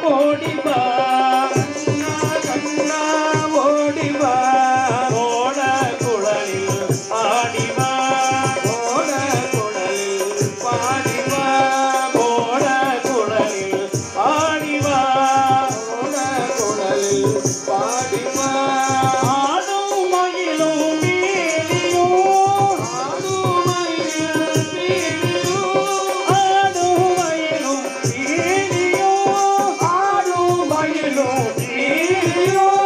ஓடிவா கண்ணா ஓடிவா ஓட குழலில் ஆடிவா ஓட குழலில் பாடிவா ஓட குழலில் ஆடிவா ஓட குழலில் பாடிவா ஆடும் மயிலும் பீலியும் ஆடும் மயில் பீலியும் ஆடும் மயிலும் பீலியும் ஆடும் மயிலும் பீலியும்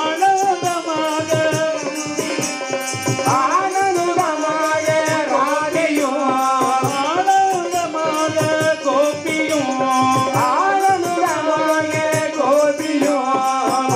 ஆனந்தமாக ஆனந்தமாய ராதையும் ஆனந்தமாக கோபியும் ஆனந்தமாய கோபியும்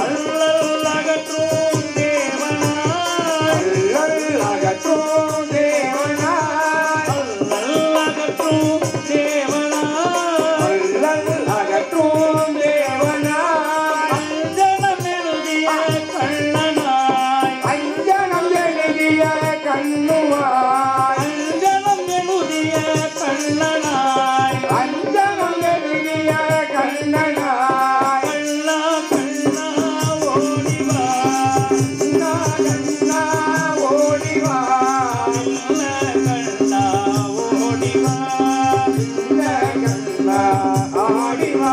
அல்லல் அகற்றும் தேவனாய் அல்லல் அகற்றும் தேவனாய் அல்லல் அகற்றும் தேவனாய் அல்லல் அகற்றும் தேவனாய் அஞ்சனம் எழுதிய கண்ணனாய் அஞ்சனம் எழுதிய கண்ணுவாய் அஞ்சனம் எழுதிய கண்ணனாய் அஞ்சனம் எழுதிய கண்ணனாய் கண்ணா கண்ணா ஓடிவா கண்ணா கண்ணா ஓடிவா கண்ணா ஓடிவா கண்ணா ஆடிவா